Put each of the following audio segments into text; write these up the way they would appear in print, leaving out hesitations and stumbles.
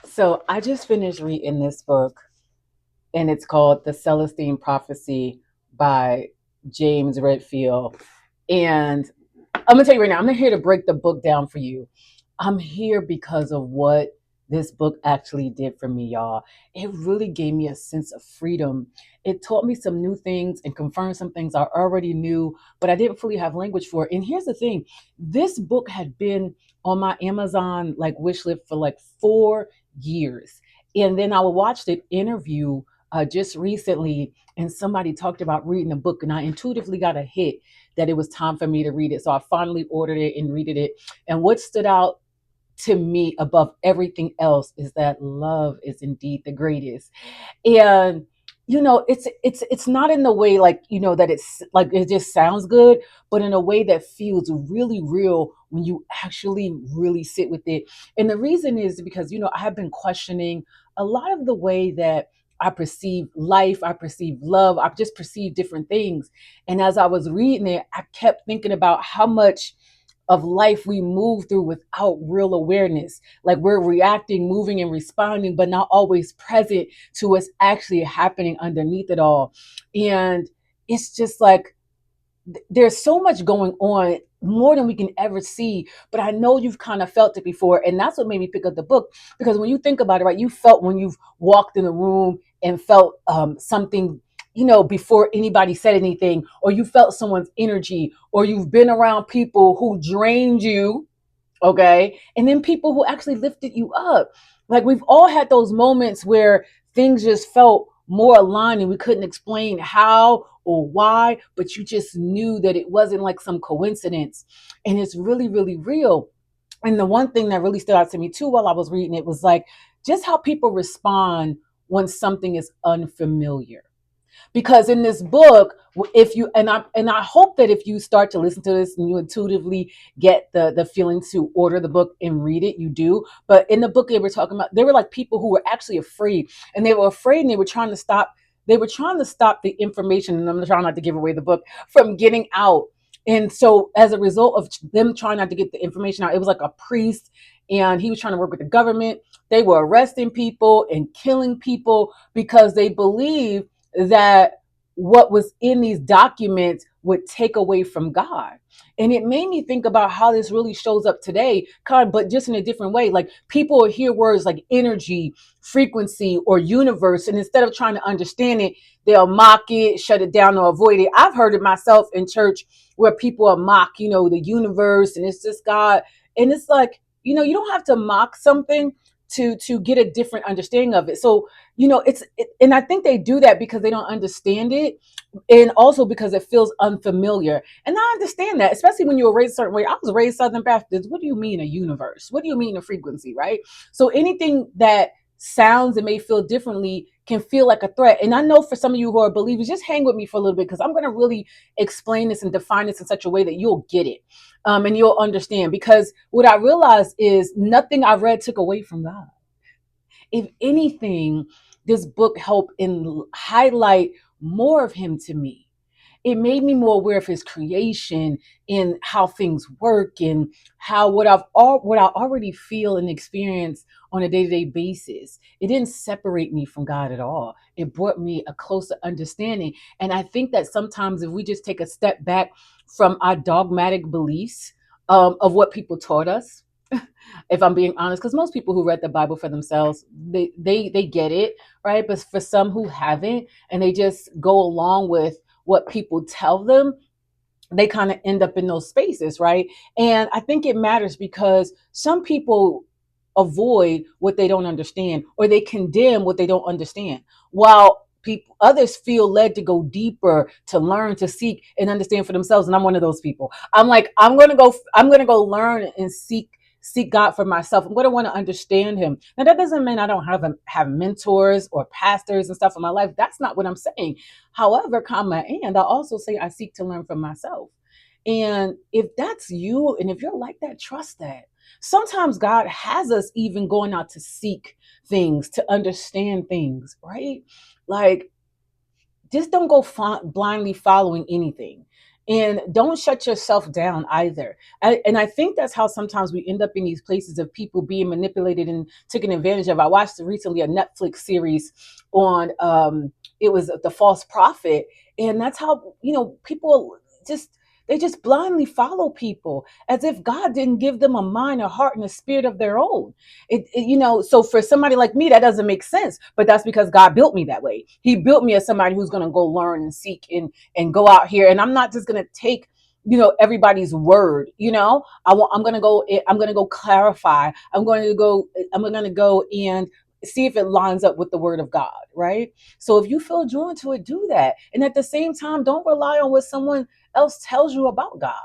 So I just finished reading this book, and it's called The Celestine Prophecy by James Redfield. And I'm gonna tell you right now, I'm not here to break the book down for you. I'm here because of what this book actually did for me, y'all. It really gave me a sense of freedom. It taught me some new things and confirmed some things I already knew, but I didn't fully have language for. And here's the thing: this book had been on my Amazon wish list for like 4 years, and then I watched an interview just recently, and somebody talked about reading the book, and I intuitively got a hit that it was time for me to read it. So I finally ordered it and read it. And what stood out to me above everything else is that love is indeed the greatest. And it's not in the way that it's like it just sounds good, but in a way that feels really real when you actually really sit with it. And the reason is because I have been questioning a lot of the way that I perceive life, I perceive love, I just perceive different things. And as I was reading it, I kept thinking about how much of life we move through without real awareness. Like we're reacting, moving, and responding, but not always present to what's actually happening underneath it all. And it's just like there's so much going on, more than we can ever see. But I know you've kind of felt it before, and that's what made me pick up the book. Because when you think about it, right, you felt when you've walked in a room and felt something, before anybody said anything, or you felt someone's energy, or you've been around people who drained you, okay, and then people who actually lifted you up. Like we've all had those moments where things just felt more aligned and we couldn't explain how or why, but you just knew that it wasn't like some coincidence. And it's really, really real. And the one thing that really stood out to me too while I was reading it was like just how people respond when something is unfamiliar. Because in this book, if you and I hope that if you start to listen to this and you intuitively get the feeling to order the book and read it, you do. But in the book they were talking about, they were like people who were actually afraid, and they were afraid, and they were trying to stop the information, and I'm trying not to give away the book, from getting out. And so as a result of them trying not to get the information out, it was like a priest, and he was trying to work with the government. They were arresting people and killing people because they believed that what was in these documents would take away from God. And it made me think about how this really shows up today, God, but just in a different way. Like people will hear words like energy, frequency, or universe, and instead of trying to understand it, they'll mock it, shut it down, or avoid it. I've heard it myself in church where people are mock, the universe, and it's just God. And it's like, you don't have to mock something to get a different understanding of it. So and I think they do that because they don't understand it, and also because it feels unfamiliar. And I understand that, especially when you were raised a certain way. I was raised Southern Baptist. What do you mean a universe? What do you mean a frequency, right? So anything that sounds and may feel differently can feel like a threat. And I know for some of you who are believers, just hang with me for a little bit, because I'm going to really explain this and define this in such a way that you'll get it, and you'll understand. Because what I realized is nothing I've read took away from God. If anything, this book helped in highlight more of him to me. It made me more aware of his creation and how things work, and how what I already feel and experience on a day-to-day basis. It didn't separate me from God at all. It brought me a closer understanding. And I think that sometimes if we just take a step back from our dogmatic beliefs, of what people taught us, if I'm being honest, because most people who read the Bible for themselves, they get it, right? But for some who haven't, and they just go along with what people tell them, they kind of end up in those spaces, right? And I think it matters because some people avoid what they don't understand, or they condemn what they don't understand, while people others feel led to go deeper, to learn, to seek and understand for themselves. And I'm one of those people. I'm like, I'm going to go learn and seek God for myself. I'm going to want to understand him. Now that doesn't mean I don't have mentors or pastors and stuff in my life. That's not what I'm saying. However, comma, and I also say I seek to learn from myself. And if that's you, and if you're like that, trust that. Sometimes God has us even going out to seek things, to understand things, right? Like, just don't go blindly following anything. And don't shut yourself down either. And I think that's how sometimes we end up in these places of people being manipulated and taken advantage of. I watched recently a Netflix series on it was the false prophet, and that's how, people just, they just blindly follow people as if God didn't give them a mind, a heart, and a spirit of their own. So for somebody like me, that doesn't make sense. But that's because God built me that way. He built me as somebody who's going to go learn and seek and go out here. And I'm not just going to take everybody's word. I'm going to go. I'm going to go clarify. I'm going to go and see if it lines up with the word of God, right? So if you feel drawn to it, do that. And at the same time, don't rely on what someone else tells you about God.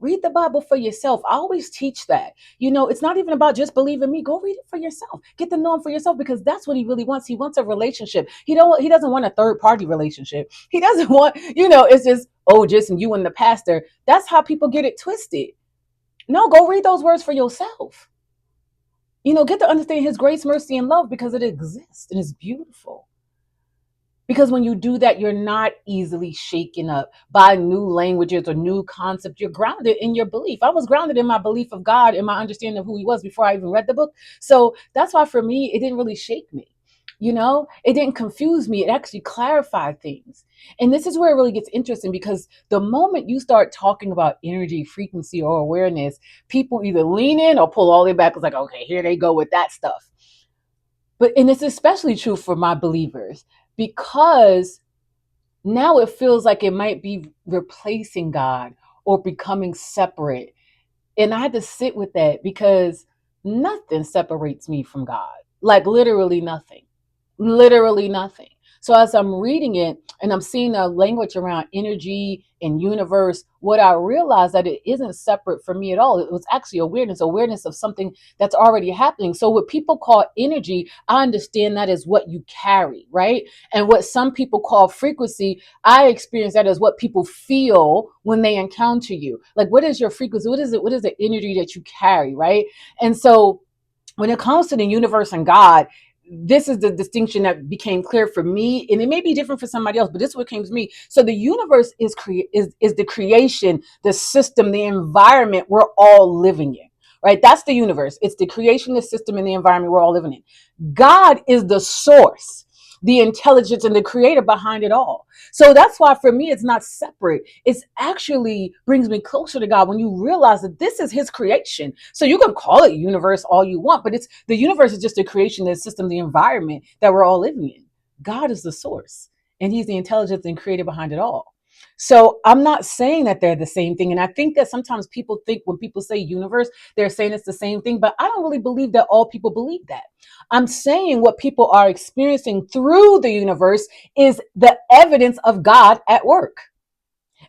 Read the Bible for yourself. I always teach that. It's not even about just believing me. Go read it for yourself. Get to know him for yourself, because that's what he really wants. He wants a relationship. He doesn't want a third party relationship. He doesn't want, it's just, oh, just you and the pastor. That's how people get it twisted. No, go read those words for yourself. Get to understand his grace, mercy, and love, because it exists and it's beautiful. Because when you do that, you're not easily shaken up by new languages or new concepts. You're grounded in your belief. I was grounded in my belief of God and my understanding of who he was before I even read the book. So that's why for me, it didn't really shake me. It didn't confuse me. It actually clarified things. And this is where it really gets interesting, because the moment you start talking about energy, frequency, or awareness, people either lean in or pull all the way back. It's like, okay, here they go with that stuff. And it's especially true for my believers, because now it feels like it might be replacing God or becoming separate. And I had to sit with that, because nothing separates me from God. Like literally nothing. Literally nothing. So as I'm reading it and I'm seeing the language around energy and universe, what I realized that it isn't separate from me at all. It was actually awareness of something that's already happening. So what people call energy, I understand that as what you carry, right? And what some people call frequency, I experience that as what people feel when they encounter you. Like, what is your frequency? What is it? What is the energy that you carry, right? And so when it comes to the universe and God, this is the distinction that became clear for me, and it may be different for somebody else, but this is what came to me. So the universe is the creation, the system, the environment we're all living in, right? That's the universe. It's the creation, the system, and the environment we're all living in. God is the source, the intelligence, and the creator behind it all. So that's why for me, it's not separate. It's actually brings me closer to God when you realize that this is his creation. So you can call it universe all you want, but it's the universe is just a creation, the system, the environment that we're all living in. God is the source, and he's the intelligence and creator behind it all. So I'm not saying that they're the same thing. And I think that sometimes people think when people say universe, they're saying it's the same thing, but I don't really believe that all people believe that. I'm saying what people are experiencing through the universe is the evidence of God at work.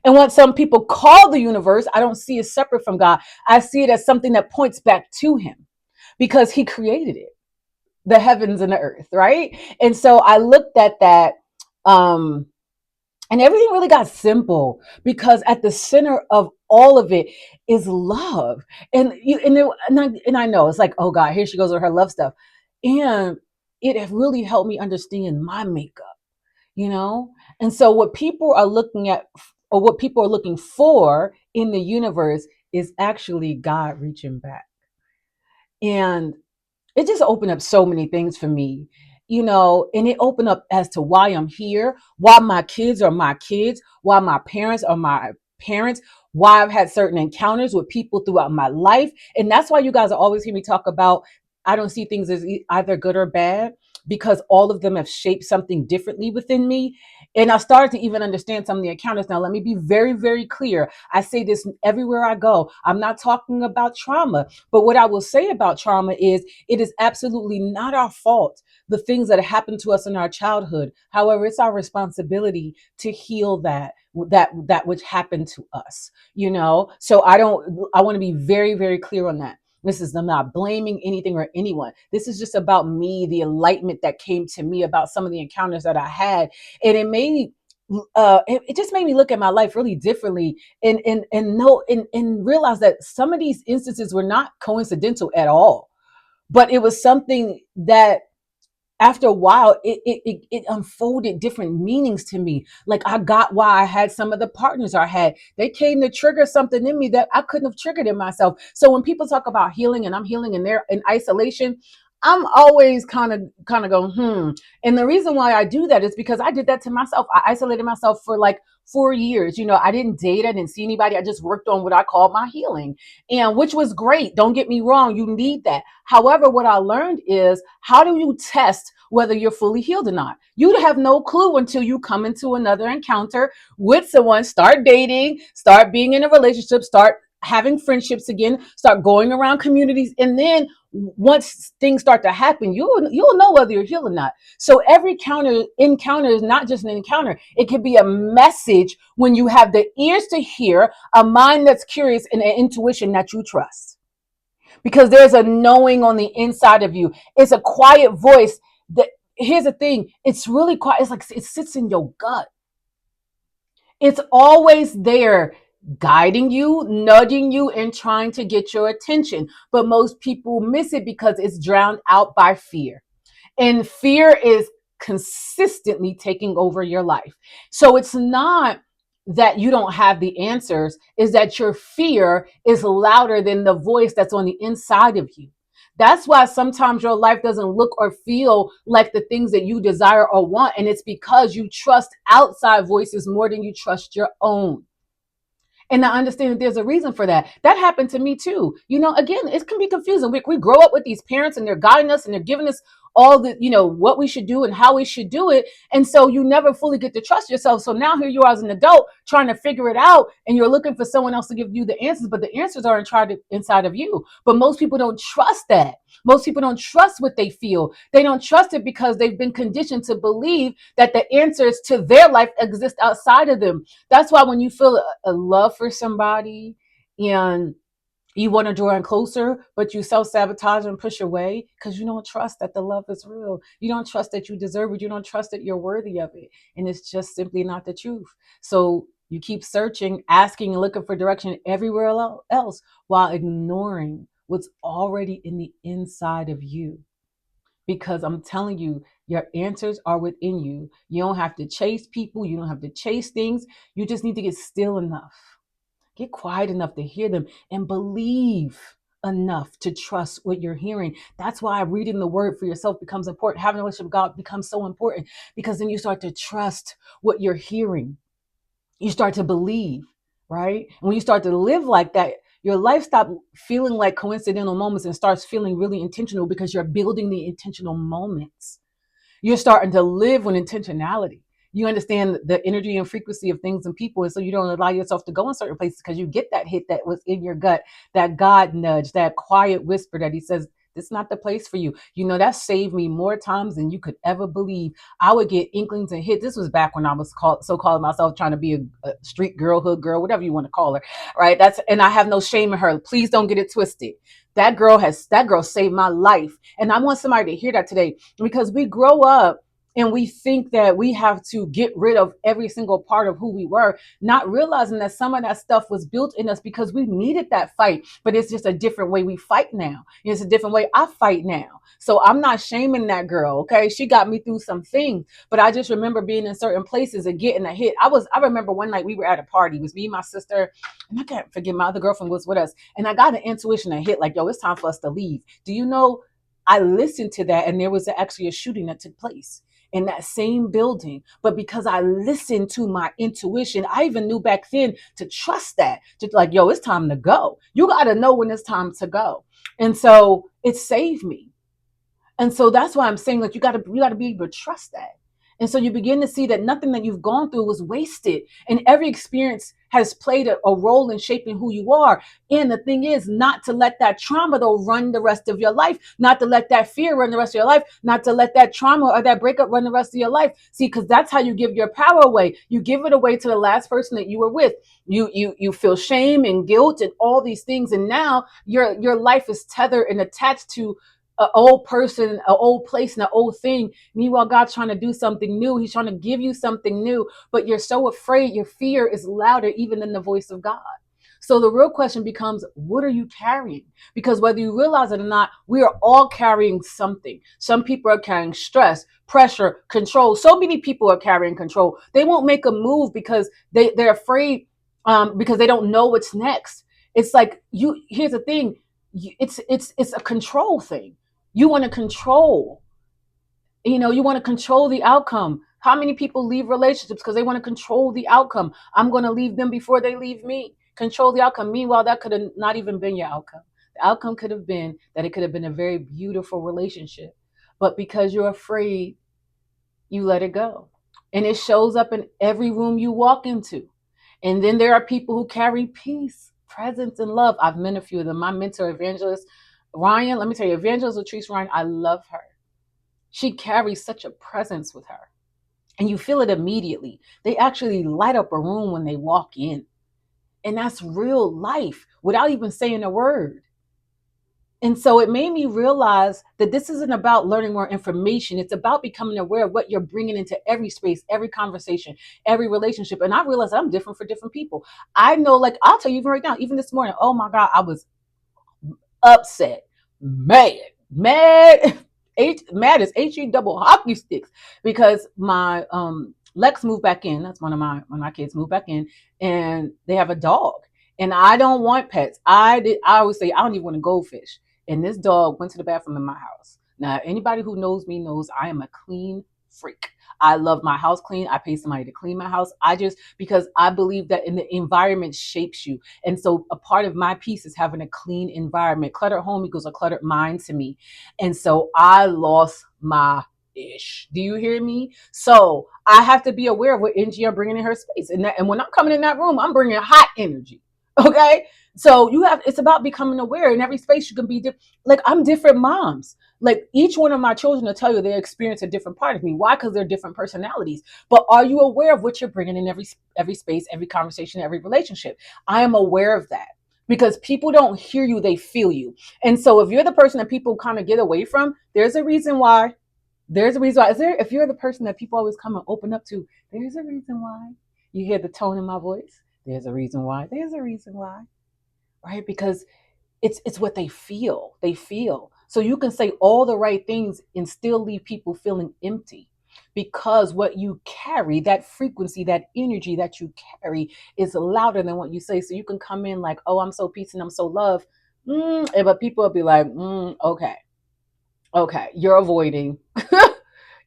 And what some people call the universe, I don't see as separate from God. I see it as something that points back to him, because he created it, the heavens and the earth, right? And so I looked at that, and everything really got simple, because at the center of all of it is love. And I know it's like, oh God, here she goes with her love stuff. And it really helped me understand my makeup, you know? And so what people are looking at, or what people are looking for in the universe, is actually God reaching back. And it just opened up so many things for me, and it opened up as to why I'm here, why my kids are my kids, why my parents are my parents, why I've had certain encounters with people throughout my life. And that's why you guys are always hear me talk about, I don't see things as either good or bad, because all of them have shaped something differently within me. And I started to even understand some of the encounters. Now, let me be very, very clear. I say this everywhere I go. I'm not talking about trauma, but what I will say about trauma is it is absolutely not our fault, the things that happened to us in our childhood. However, it's our responsibility to heal that which happened to us, So I want to be very, very clear on that. I'm not blaming anything or anyone. This is just about me, the enlightenment that came to me about some of the encounters that I had. And it just made me look at my life really differently, and realize that some of these instances were not coincidental at all, but it was something that after a while, it unfolded different meanings to me. Like I got why I had some of the partners I had. They came to trigger something in me that I couldn't have triggered in myself. So when people talk about healing and I'm healing and they're in isolation, I'm always kind of going, And the reason why I do that is because I did that to myself. I isolated myself for like 4 years. I didn't date, I didn't see anybody. I just worked on what I call my healing, and which was great. Don't get me wrong, you need that. However, what I learned is, how do you test whether you're fully healed or not? You have no clue until you come into another encounter with someone, start dating, start being in a relationship, start having friendships again, start going around communities, and then once things start to happen, you'll know whether you're healed or not. So every encounter is not just an encounter. It could be a message when you have the ears to hear, a mind that's curious, and an intuition that you trust. Because there's a knowing on the inside of you. It's a quiet voice that, here's the thing, it's really quiet. It's like it sits in your gut. It's always there, guiding you, nudging you, and trying to get your attention. But most people miss it because it's drowned out by fear. And fear is consistently taking over your life. So it's not that you don't have the answers, is that your fear is louder than the voice that's on the inside of you. That's why sometimes your life doesn't look or feel like the things that you desire or want. And it's because you trust outside voices more than you trust your own. And I understand that there's a reason for that. That happened to me too. Again, it can be confusing. We grow up with these parents and they're guiding us and they're giving us all the, what we should do and how we should do it. And so you never fully get to trust yourself. So now here you are as an adult trying to figure it out, and you're looking for someone else to give you the answers, but the answers are inside of you. But most people don't trust that. Most people don't trust what they feel. They don't trust it because they've been conditioned to believe that the answers to their life exist outside of them. That's why when you feel a love for somebody and you want to draw in closer, but you self-sabotage and push away because you don't trust that the love is real. You don't trust that you deserve it. You don't trust that you're worthy of it. And it's just simply not the truth. So you keep searching, asking, and looking for direction everywhere else while ignoring what's already in the inside of you. Because I'm telling you, your answers are within you. You don't have to chase people. You don't have to chase things. You just need to get still enough. Get quiet enough to hear them and believe enough to trust what you're hearing. That's why reading the word for yourself becomes important. Having a relationship with God becomes so important, because then you start to trust what you're hearing. You start to believe, right? And when you start to live like that, your life stops feeling like coincidental moments and starts feeling really intentional, because you're building the intentional moments. You're starting to live with intentionality. You understand the energy and frequency of things and people. And so you don't allow yourself to go in certain places because you get that hit that was in your gut, that God nudge, that quiet whisper that he says, this is not the place for you. That saved me more times than you could ever believe. I would get inklings and hit. This was back when I was calling myself trying to be a street girl, hood girl, whatever you want to call her. Right. And I have no shame in her. Please don't get it twisted. That girl saved my life. And I want somebody to hear that today, because we grow up and we think that we have to get rid of every single part of who we were, not realizing that some of that stuff was built in us because we needed that fight. But it's just a different way we fight now. It's a different way I fight now. So I'm not shaming that girl. Okay. She got me through some things, but I just remember being in certain places and getting a hit. I remember one night we were at a party. It was me, my sister, and I can't forget, my other girlfriend was with us. And I got an intuition that hit like, yo, it's time for us to leave. Do you know, I listened to that, and there was actually a shooting that took place in that same building. But because I listened to my intuition, I even knew back then to trust that, to like, yo, it's time to go. You got to know when it's time to go. And so it saved me. And so that's why I'm saying, like, you got to be able to trust that. And so you begin to see that nothing that you've gone through was wasted. And every experience has played a role in shaping who you are. And the thing is, not to let that trauma, though, run the rest of your life, not to let that fear run the rest of your life, not to let that trauma or that breakup run the rest of your life. See, because that's how you give your power away. You give it away to the last person that you were with. You feel shame and guilt and all these things. And now your life is tethered and attached to an old person, an old place, and an old thing. Meanwhile, God's trying to do something new. He's trying to give you something new, but you're so afraid. Your fear is louder even than the voice of God. So the real question becomes, what are you carrying? Because whether you realize it or not, we are all carrying something. Some people are carrying stress, pressure, control. So many people are carrying control. They won't make a move because they're afraid, because they don't know what's next. It's like, here's the thing, it's a control thing. You want to control. You want to control the outcome. How many people leave relationships because they want to control the outcome? I'm going to leave them before they leave me. Control the outcome. Meanwhile, that could have not even been your outcome. The outcome could have been that it could have been a very beautiful relationship. But because you're afraid, you let it go. And it shows up in every room you walk into. And then there are people who carry peace, presence, and love. I've met a few of them. My mentor, Evangelist Ryan, let me tell you, Evangelist Latrice Ryan, I love her. She carries such a presence with her. And you feel it immediately. They actually light up a room when they walk in. And that's real life without even saying a word. And so it made me realize that this isn't about learning more information. It's about becoming aware of what you're bringing into every space, every conversation, every relationship. And I realized I'm different for different people. I know, like, I'll tell you right now, even this morning, oh my God, I was upset, mad. Mad is HE double hockey sticks because my Lex moved back in. That's one of my kids moved back in, and they have a dog. And I don't want pets. I always say I don't even want a goldfish. And this dog went to the bathroom in my house. Now, anybody who knows me knows I am a clean freak. I love my house clean. I pay somebody to clean my house. Because I believe that in the environment shapes you. And so a part of my piece is having a clean environment. Cluttered home equals a cluttered mind to me. And so I lost my ish. Do you hear me? So I have to be aware of what energy I'm bringing in her space. And when I'm coming in that room, I'm bringing hot energy. Okay. So it's about becoming aware. In every space you can be different. Like, I'm different moms. Like, each one of my children will tell you they experience a different part of me. Why? Because they're different personalities. But are you aware of what you're bringing in every space, every conversation, every relationship? I am aware of that because people don't hear you, they feel you. And so if you're the person that people kind of get away from, there's a reason why. There's a reason why. If you're the person that people always come and open up to, there's a reason why. You hear the tone in my voice. There's a reason why. There's a reason why. Right? Because it's what they feel. They feel. So you can say all the right things and still leave people feeling empty, because what you carry, that frequency, that energy that you carry, is louder than what you say. So you can come in like, oh, I'm so peace and I'm so love. But people will be like, okay, you're avoiding.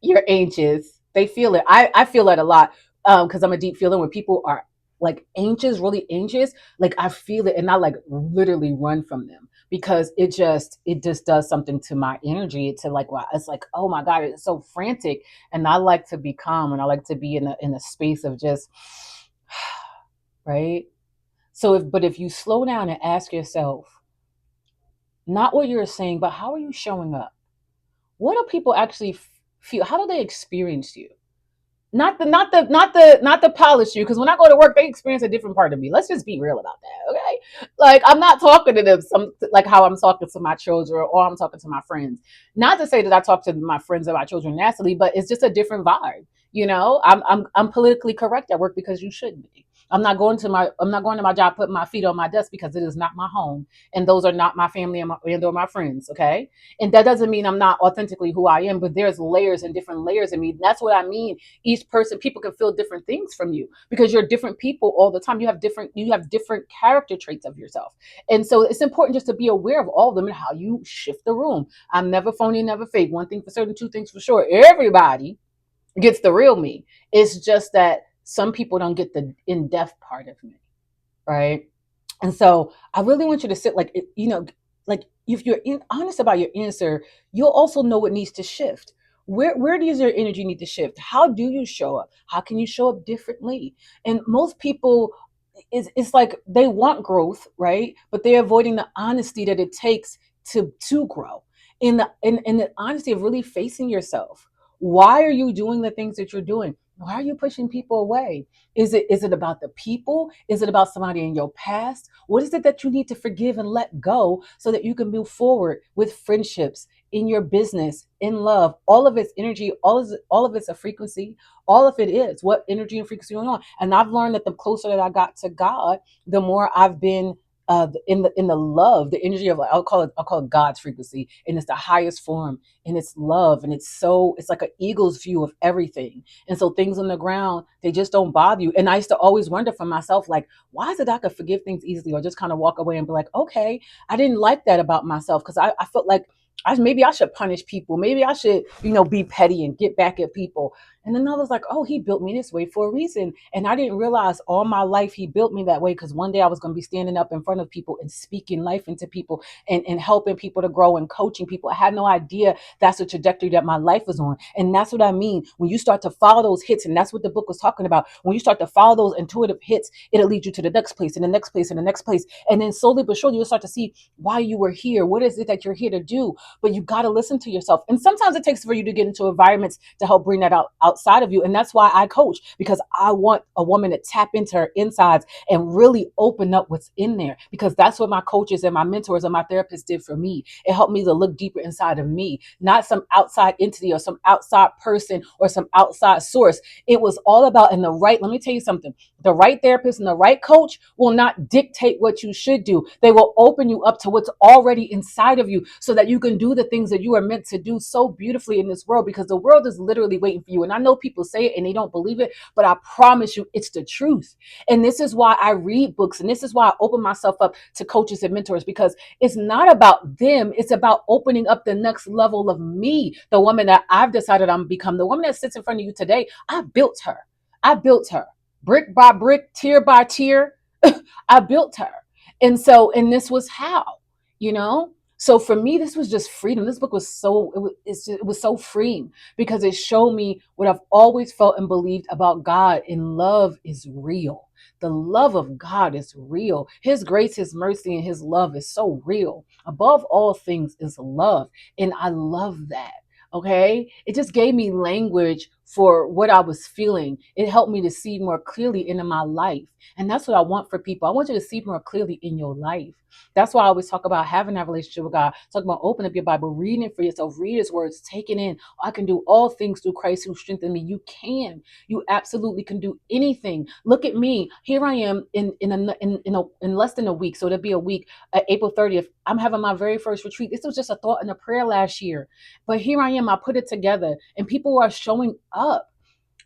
You're anxious. They feel it. I feel it a lot because I'm a deep feeler. When people are like anxious, really anxious, like I feel it and I like literally run from them because it just does something to my energy. It's like, wow, it's like, oh my God, it's so frantic. And I like to be calm and I like to be in a space of just right. So if you slow down and ask yourself, not what you're saying, but how are you showing up? What do people actually feel? How do they experience you? Not the polish you, because when I go to work, they experience a different part of me. Let's just be real about that, okay? Like, I'm not talking to them like how I'm talking to my children or I'm talking to my friends. Not to say that I talk to my friends and my children nastily, but it's just a different vibe. I'm politically correct at work because you should be. I'm not going to my job putting my feet on my desk because it is not my home, and those are not my family and or my friends. Okay, and that doesn't mean I'm not authentically who I am, but there's layers and different layers in me. That's what I mean. Each person, people can feel different things from you because you're different people all the time. You have different character traits of yourself. And so it's important just to be aware of all of them and how you shift the room. I'm never phony, never fake. One thing for certain, two things for sure. Everybody gets the real me. It's just that some people don't get the in-depth part of me, right? And so I really want you to sit like if you're honest about your answer, you'll also know what needs to shift. Where does your energy need to shift? How do you show up? How can you show up differently? And most people, it's like they want growth, right? But they're avoiding the honesty that it takes to grow. In the honesty of really facing yourself. Why are you doing the things that you're doing? Why are you pushing people away? Is it about the people? Is it about somebody in your past? What is it that you need to forgive and let go so that you can move forward with friendships, in your business, in love, all of it's energy, all of it's a frequency, all of it is what energy and frequency going on. And I've learned that the closer that I got to God, the more I've been in the love, the energy of, I'll call it God's frequency, and it's the highest form, and it's love, and it's like an eagle's view of everything. And so things on the ground, they just don't bother you. And I used to always wonder for myself, like, why is it I could forgive things easily, or just kind of walk away and be like, okay, I didn't like that about myself, because I felt like maybe I should punish people. Maybe I should, be petty and get back at people. And then I was like, oh, he built me this way for a reason. And I didn't realize all my life he built me that way, because one day I was going to be standing up in front of people and speaking life into people, and helping people to grow and coaching people. I had no idea that's the trajectory that my life was on. And that's what I mean. When you start to follow those hits, and that's what the book was talking about. When you start to follow those intuitive hits, it'll lead you to the next place, and the next place, and the next place. And then slowly but surely, you'll start to see why you were here. What is it that you're here to do? But you got to listen to yourself. And sometimes it takes for you to get into environments to help bring that out outside of you. And that's why I coach, because I want a woman to tap into her insides and really open up what's in there, because that's what my coaches and my mentors and my therapists did for me. It helped me to look deeper inside of me, not some outside entity or some outside person or some outside source. It was all about, let me tell you something, the right therapist and the right coach will not dictate what you should do. They will open you up to what's already inside of you, so that you can do the things that you are meant to do so beautifully in this world, because the world is literally waiting for you. And I know people say it and they don't believe it, but I promise you it's the truth. And this is why I read books, and this is why I open myself up to coaches and mentors, because it's not about them. It's about opening up the next level of me, the woman that I've decided I'm become. The woman that sits in front of you today, I built her. I built her brick by brick, tier by tier. I built her. And this was how, you know? So for me, this was just freedom. This book was it was so freeing, because it showed me what I've always felt and believed about God. And love is real. The love of God is real. His grace, his mercy, and his love is so real. Above all things is love. And I love that. Okay. It just gave me language for what I was feeling. It helped me to see more clearly into my life. And that's what I want for people. I want you to see more clearly in your life. That's why I always talk about having that relationship with God. Talk about opening up your Bible, reading it for yourself, read his words, take it in. I can do all things through Christ who strengthens me. You can. You absolutely can do anything. Look at me. Here I am in less than a week. So it'll be a week, April 30th. I'm having my very first retreat. This was just a thought and a prayer last year. But here I am. I put it together, and people are showing up.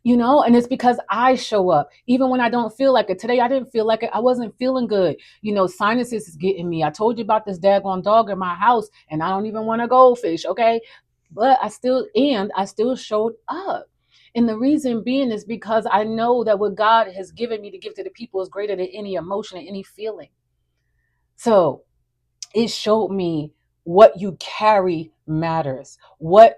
And it's because I show up even when I don't feel like it. Today I didn't feel like it. I wasn't feeling good. Sinuses is getting me. I told you about this daggone dog in my house, and I don't even want a goldfish. Okay. But I still showed up. And the reason being is because I know that what God has given me to give to the people is greater than any emotion and any feeling. So it showed me what you carry matters. What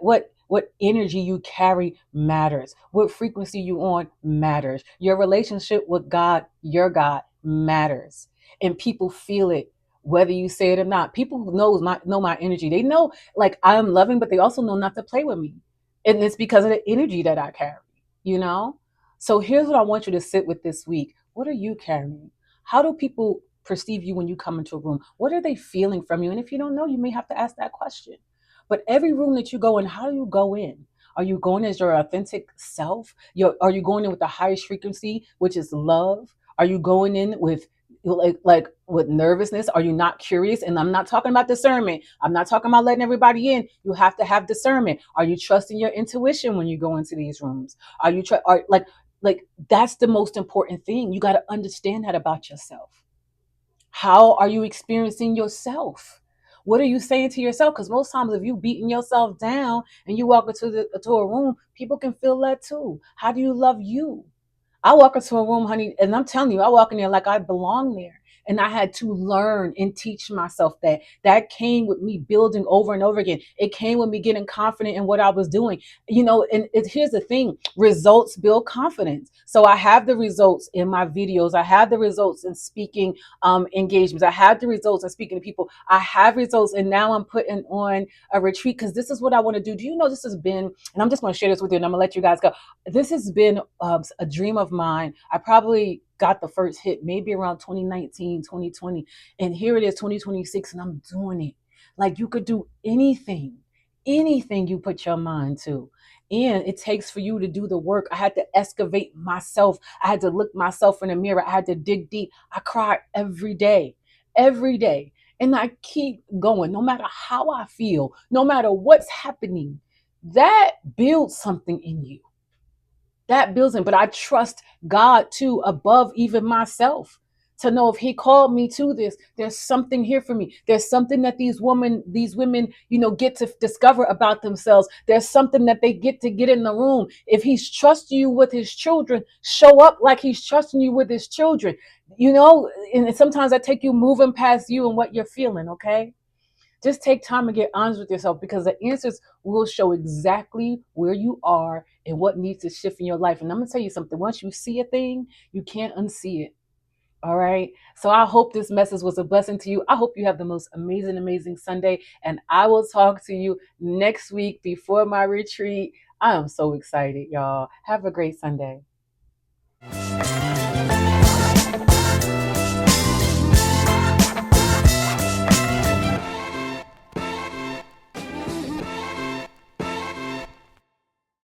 energy you carry matters. What frequency you on matters. Your relationship with God, your God, matters. And people feel it whether you say it or not. People know my energy. They know, like, I'm loving, but they also know not to play with me. And it's because of the energy that I carry, you know? So here's what I want you to sit with this week. What are you carrying? How do people perceive you when you come into a room? What are they feeling from you? And if you don't know, you may have to ask that question. But every room that you go in, how do you go in? Are you going as your authentic self? Are you going in with the highest frequency, which is love? Are you going in with with nervousness? Are you not curious? And I'm not talking about discernment. I'm not talking about letting everybody in. You have to have discernment. Are you trusting your intuition when you go into these rooms? Are you like that's the most important thing. You got to understand that about yourself. How are you experiencing yourself? What are you saying to yourself? Because most times, if you beating yourself down and you walk into a room, people can feel that too. How do you love you? I walk into a room, honey, and I'm telling you, I walk in there like I belong there. And I had to learn and teach myself that. That came with me building over and over again. It came with me getting confident in what I was doing. Here's the thing: results build confidence. So I have the results in my videos. I have the results in speaking engagements. I have the results in speaking to people. I have results, and now I'm putting on a retreat because this is what I want to do. Do you know this has been? And I'm just going to share this with you, and I'm going to let you guys go. This has been a dream of mine. I probably got the first hit maybe around 2019, 2020. And here it is, 2026, and I'm doing it. Like, you could do anything. anything you put your mind to. And it takes for you to do the work. I had to excavate myself. I had to look myself in the mirror. I had to dig deep. I cried every day. And I keep going, no matter how I feel, no matter what's happening. That builds something in you. That builds it. But I trust God too, above even myself, to know if He called me to this, there's something here for me. There's something that these women, get to discover about themselves. There's something that they get in the room. If He's trusting you with His children, show up like He's trusting you with His children. And sometimes I take you moving past you and what you're feeling. Okay, just take time and get honest with yourself, because the answers will show exactly where you are and what needs to shift in your life. And I'm going to tell you something. Once you see a thing, you can't unsee it. All right. So I hope this message was a blessing to you. I hope you have the most amazing, amazing Sunday. And I will talk to you next week before my retreat. I am so excited, y'all. Have a great Sunday.